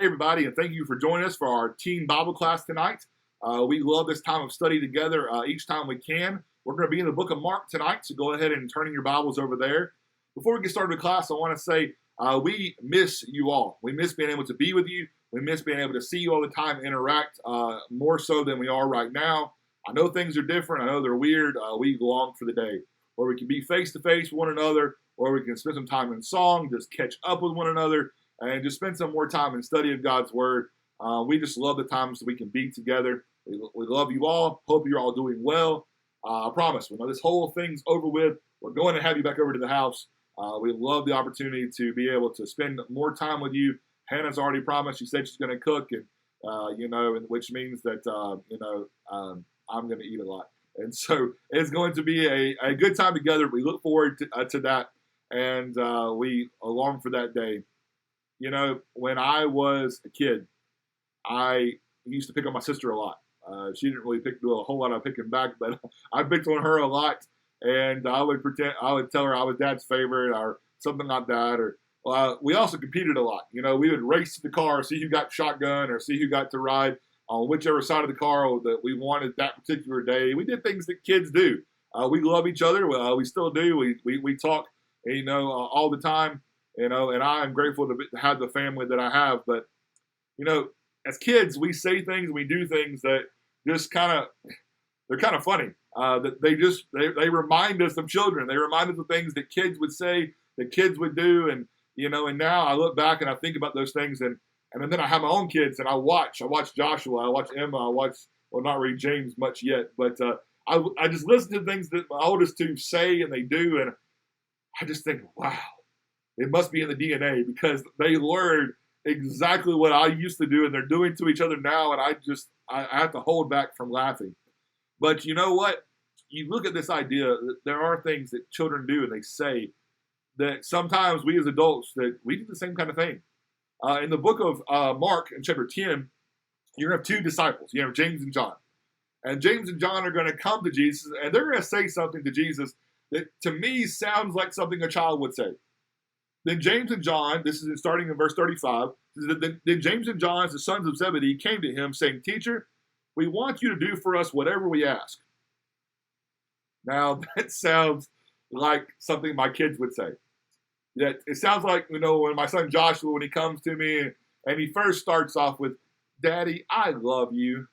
Hey, everybody, and thank you for joining us for our teen Bible class tonight. We love this time of study together each time we can. We're going to be in the book of Mark tonight, so go ahead and turn in your Bibles over there. Before we get started with class, I want to say we miss you all. We miss being able to be with you. We miss being able to see you all the time and interact more so than we are right now. I know things are different. I know they're weird. We long for the day where we can be face-to-face with one another, or we can spend some time in song, just catch up with one another, and just spend some more time in study of God's Word. We just love the times that we can be together. We love you all. Hope you're all doing well. I promise, when this whole thing's over with, we're going to have you back over to the house. We love the opportunity to be able to spend more time with you. Hannah's already promised. She said she's going to cook, and which means that I'm going to eat a lot. And so it's going to be a good time together. We look forward to that, and we long for that day. You know, when I was a kid, I used to pick on my sister a lot. She didn't really do a whole lot of picking back, but I picked on her a lot, and I would tell her I was Dad's favorite or something like that. Or we also competed a lot. You know, we would race to the car, see who got shotgun or see who got to ride on whichever side of the car that we wanted that particular day. We did things that kids do. We love each other. We still do. We talk, all the time. And I'm grateful to have the family that I have. But, as kids, we say things, we do things that just they're kind of funny. That they remind us of children. They remind us of things that kids would say, that kids would do. And, and now I look back and I think about those things. And then I have my own kids and I watch Joshua, I watch Emma, not really James much yet. But I just listen to things that my oldest two say and they do. And I just think, wow. It must be in the DNA because they learned exactly what I used to do and they're doing to each other now. And I have to hold back from laughing. But you know what? You look at this idea that there are things that children do and they say that sometimes we as adults, that we do the same kind of thing. In the book of Mark in chapter 10, you're going to have two disciples. You have James and John. And James and John are going to come to Jesus and they're going to say something to Jesus that to me sounds like something a child would say. Then James and John, this is starting in verse 35, then James and John, the sons of Zebedee, came to him saying, "Teacher, we want you to do for us whatever we ask." Now, that sounds like something my kids would say. It sounds like, when my son Joshua, when he comes to me and he first starts off with, "Daddy, I love you."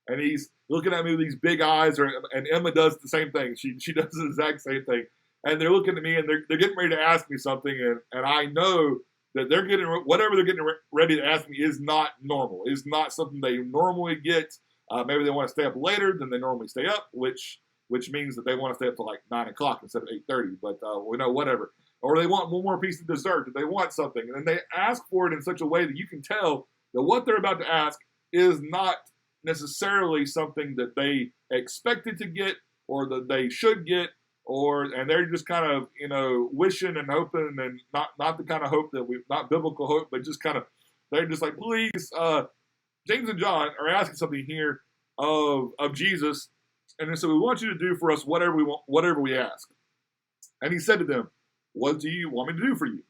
And he's looking at me with these big eyes, and Emma does the same thing. She does the exact same thing. And they're looking at me and they're getting ready to ask me something. And I know that whatever they're getting ready to ask me is not normal. It's not something they normally get. Maybe they want to stay up later than they normally stay up, which means that they want to stay up till like 9 o'clock instead of 8:30. But whatever. Or they want one more piece of dessert. If they want something. And then they ask for it in such a way that you can tell that what they're about to ask is not necessarily something that they expected to get or that they should get. And they're just kind of, wishing and hoping, and not the kind of hope not biblical hope, but just they're just like, please, James and John are asking something here of Jesus. And so we want you to do for us whatever we want, whatever we ask. And he said to them, "What do you want me to do for you?"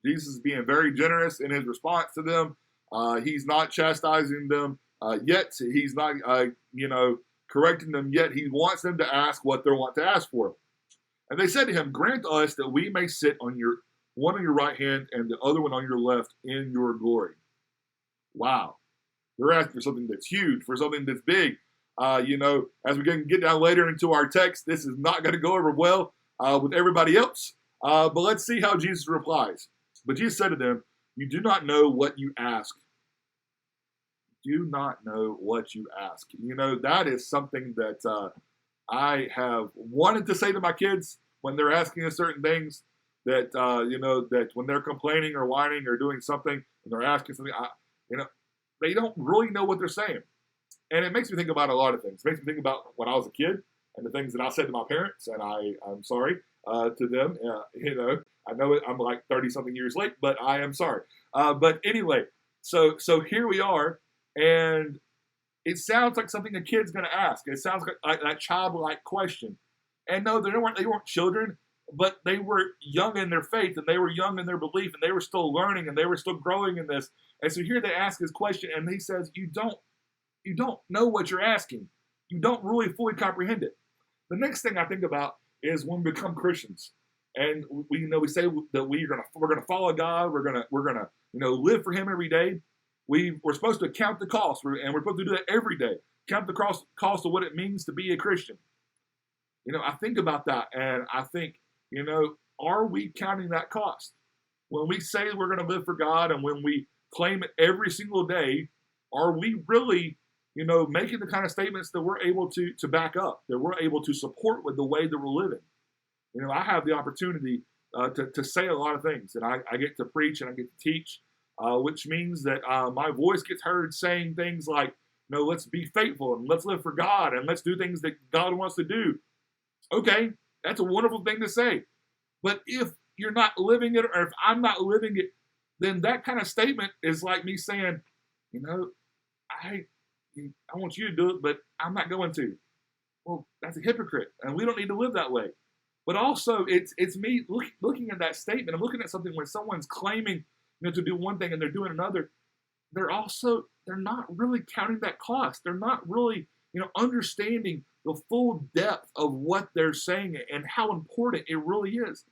Jesus is being very generous in his response to them. He's not chastising them yet. He's not, correcting them yet. He wants them to ask what they want to ask for. And they said to him, "Grant us that we may sit on one on your right hand and the other one on your left in your glory." Wow. They're asking for something that's huge, for something that's big. As we can get down later into our text, this is not going to go over well with everybody else. But let's see how Jesus replies. But Jesus said to them, "You do not know what you ask." Do not know what you ask. That is something that I have wanted to say to my kids when they're asking us certain things, that, that when they're complaining or whining or doing something, and they're asking something, they don't really know what they're saying. And it makes me think about a lot of things. It makes me think about when I was a kid and the things that I said to my parents, and I'm sorry to them. I know I'm like 30-something years late, but I am sorry. But anyway, so here we are. And it sounds like something a kid's going to ask. It sounds like that childlike question. And no, they weren't children. but they were young in their faith, and they were young in their belief, and they were still learning, and they were still growing in this. And so here they ask his question, and he says, you don't know what you're asking. You don't really fully comprehend it. The next thing I think about is when we become Christians, and we say that we're gonna follow God, we're gonna live for Him every day. We're supposed to count the cost, and we're supposed to do that every day. Count the cost of what it means to be a Christian. I think about that, and I think, are we counting that cost? When we say we're going to live for God, and when we claim it every single day, are we really, making the kind of statements that we're able to back up, that we're able to support with the way that we're living? I have the opportunity to say a lot of things, and I get to preach and I get to teach, which means that my voice gets heard saying things like, let's be faithful and let's live for God and let's do things that God wants to do. Okay, that's a wonderful thing to say. But if you're not living it, or if I'm not living it, then that kind of statement is like me saying, I want you to do it, but I'm not going to. Well, that's a hypocrite, and we don't need to live that way. But also, it's me looking at that statement. I'm looking at something when someone's claiming, to do one thing and they're doing another. They're not really counting that cost. They're not really, understanding the full depth of what they're saying and how important it really is.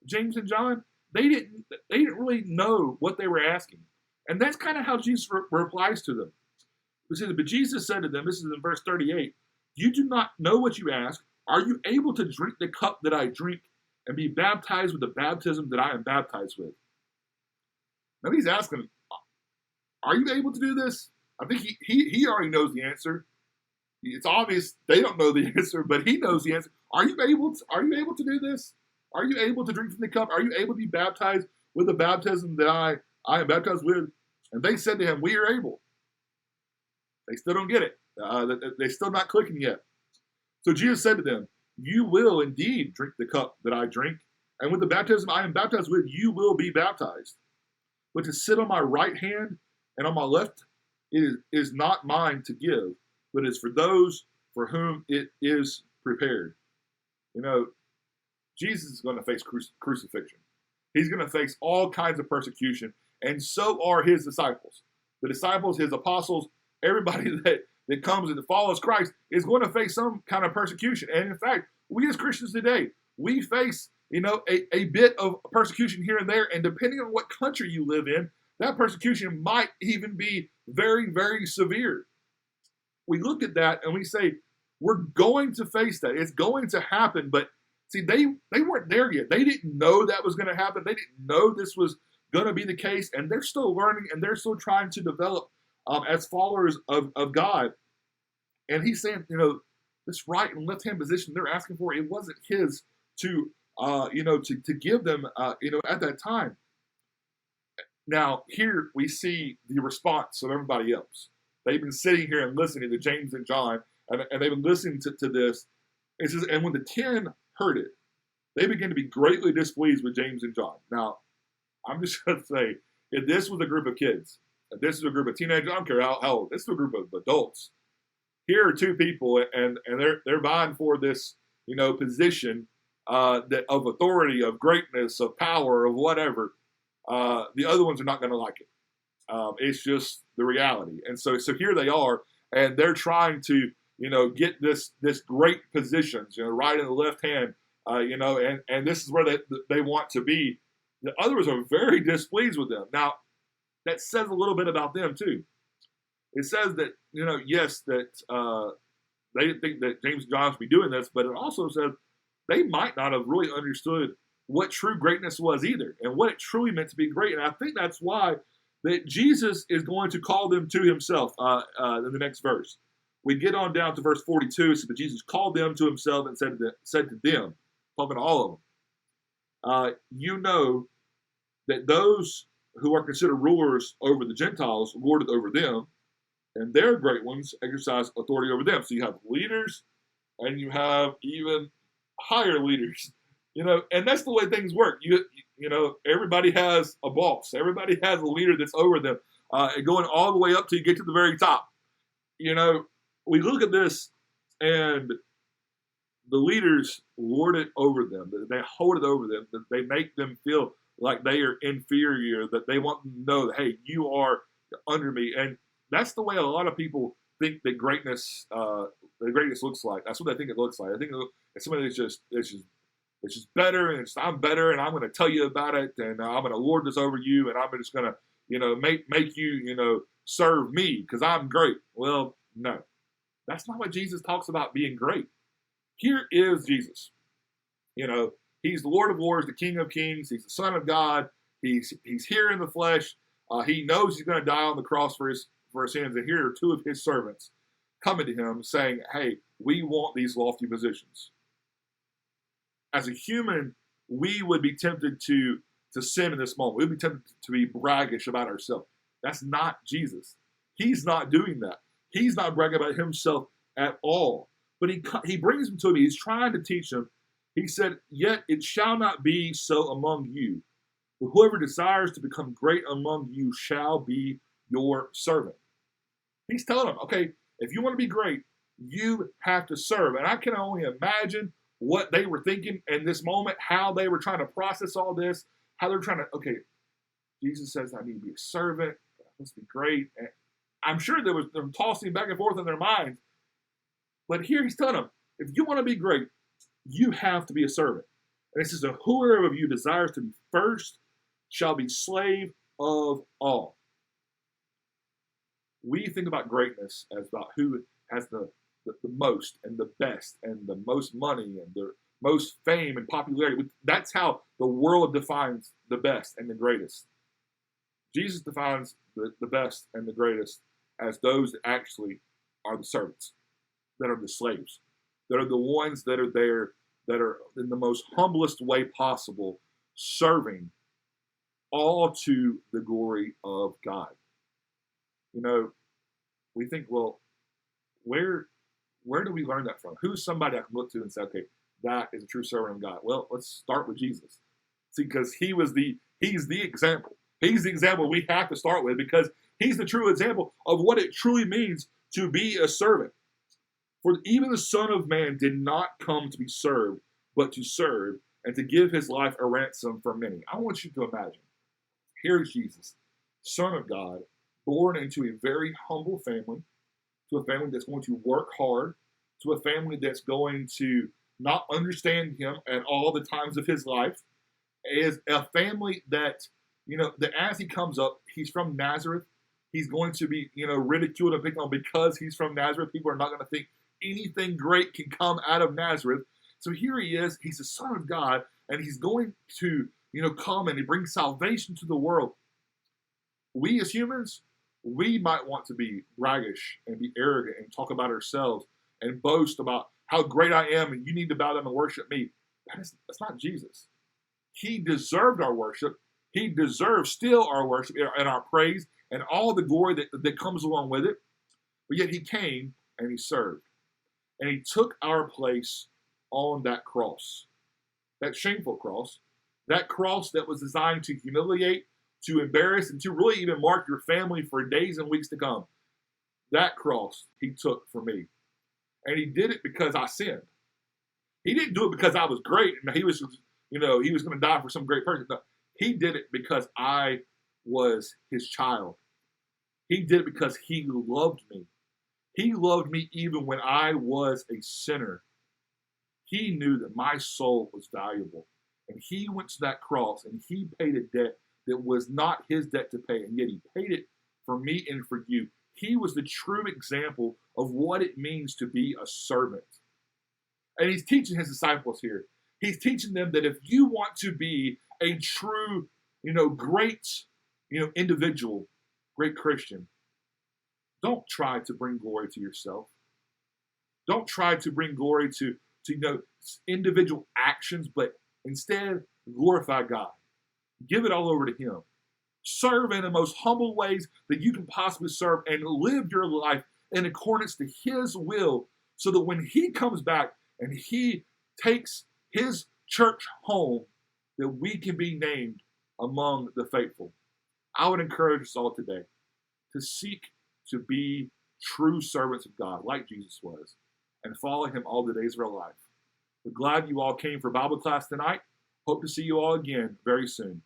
James and John, they didn't really know what they were asking. And that's kind of how Jesus replies to them. It says, but Jesus said to them, this is in verse 38, you do not know what you ask. Are you able to drink the cup that I drink and be baptized with the baptism that I am baptized with? Now he's asking, are you able to do this? I think he already knows the answer. It's obvious they don't know the answer, but he knows the answer. Are you able to do this? Are you able to drink from the cup? Are you able to be baptized with the baptism that I am baptized with? And they said to him, we are able. They still don't get it. They're still not clicking yet. So Jesus said to them, you will indeed drink the cup that I drink, and with the baptism I am baptized with, you will be baptized. But to sit on my right hand and on my left is not mine to give, but is for those for whom it is prepared. Jesus is going to face crucifixion. He's going to face all kinds of persecution, and so are his disciples. The disciples, his apostles, everybody that comes and follows Christ is going to face some kind of persecution. And in fact, we as Christians today, we face, a bit of persecution here and there, and depending on what country you live in, that persecution might even be very, very severe. We look at that and we say, we're going to face that. It's going to happen. But see, they weren't there yet. They didn't know that was going to happen. They didn't know this was going to be the case. And they're still learning, and they're still trying to develop as followers of God. And he's saying, this right and left hand position they're asking for, it wasn't his to give them, at that time. Now, here we see the response of everybody else. They've been sitting here and listening to James and John, and they've been listening to this. It says, and when the 10 heard it, they began to be greatly displeased with James and John. Now, I'm just going to say, if this was a group of kids, if this is a group of teenagers, I don't care how old, this is a group of adults. Here are two people, and they're vying for this, position that of authority, of greatness, of power, of whatever. The other ones are not going to like it. It's just the reality. And so here they are, and they're trying to, get this great positions, right in the left hand, and this is where they want to be. The others are very displeased with them. Now, that says a little bit about them too. It says that, yes, that they didn't think that James and John should be doing this, but it also says they might not have really understood what true greatness was either, and what it truly meant to be great. And I think that's why that Jesus is going to call them to himself in the next verse. We get on down to verse 42, so that Jesus called them to himself and said to them, talking to all of them, you know that those who are considered rulers over the Gentiles lord it over them, and their great ones exercise authority over them. So you have leaders, and you have even higher leaders, and that's the way things work. Everybody has a boss. Everybody has a leader that's over them, going all the way up till you get to the very top. We look at this, and the leaders lord it over them, that they hold it over them, that they make them feel like they are inferior, that they want them to know that, hey, you are under me. And that's the way a lot of people think that greatness looks like. That's what they think it looks like. I think it's somebody that's just better, and I'm better, and I'm going to tell you about it, and I'm going to lord this over you, and I'm just going to, make you, serve me because I'm great. Well, no, that's not what Jesus talks about being great. Here is Jesus. He's the Lord of Lords, the King of Kings. He's the Son of God. He's here in the flesh. He knows he's going to die on the cross for his sins. And here are two of his servants coming to him saying, hey, we want these lofty positions. As a human, we would be tempted to sin in this moment. We'd be tempted to be braggish about ourselves. That's not Jesus. He's not doing that. He's not bragging about himself at all. But he brings them to me. He's trying to teach them. He said, yet it shall not be so among you. But whoever desires to become great among you shall be your servant. He's telling them, okay, if you want to be great, you have to serve. And I can only imagine what they were thinking in this moment, how they were trying to process all this, how they're trying to, okay, Jesus says I need to be a servant. That must be great. And I'm sure there was them tossing back and forth in their minds. But here he's telling them, if you want to be great, you have to be a servant. And it says, whoever of you desires to be first shall be slave of all. We think about greatness as about who has the most and the best and the most money and the most fame and popularity. That's how the world defines the best and the greatest. Jesus defines the best and the greatest as those that actually are the servants, that are the slaves, that are the ones that are there, that are in the most humblest way possible, serving all to the glory of God. We think, well, where do we learn that from? Who's somebody I can look to and say, okay, that is a true servant of God? Well, let's start with Jesus. See, because he's the example. He's the example we have to start with because he's the true example of what it truly means to be a servant. For even the Son of Man did not come to be served, but to serve and to give his life a ransom for many. I want you to imagine, here is Jesus, Son of God, born into a very humble family, to a family that's going to work hard, to a family that's going to not understand him at all the times of his life, is a family that, that as he comes up, he's from Nazareth. He's going to be, ridiculed and picked on because he's from Nazareth. People are not going to think anything great can come out of Nazareth. So here he is. He's the Son of God, and he's going to, come and he brings salvation to the world. We as humans, we might want to be braggish and be arrogant and talk about ourselves and boast about how great I am and you need to bow down and worship me. That's not Jesus. He deserved our worship. He deserves still our worship and our praise and all the glory that comes along with it. But yet he came and he served. And he took our place on that cross, that shameful cross, that cross that was designed to humiliate, to embarrass, and to really even mark your family for days and weeks to come. That cross he took for me. And he did it because I sinned. He didn't do it because I was great and he was, he was going to die for some great person. No, he did it because I was his child. He did it because he loved me. He loved me even when I was a sinner. He knew that my soul was valuable. And he went to that cross and he paid a debt that was not his debt to pay. And yet he paid it for me and for you. He was the true example of what it means to be a servant. And he's teaching his disciples here. He's teaching them that if you want to be a true, great, individual, great Christian, don't try to bring glory to yourself. Don't try to bring glory to individual actions, but instead glorify God. Give it all over to him. Serve in the most humble ways that you can possibly serve and live your life in accordance to his will so that when he comes back and he takes his church home, that we can be named among the faithful. I would encourage us all today to seek to be true servants of God like Jesus was and follow him all the days of our life. We're glad you all came for Bible class tonight. Hope to see you all again very soon.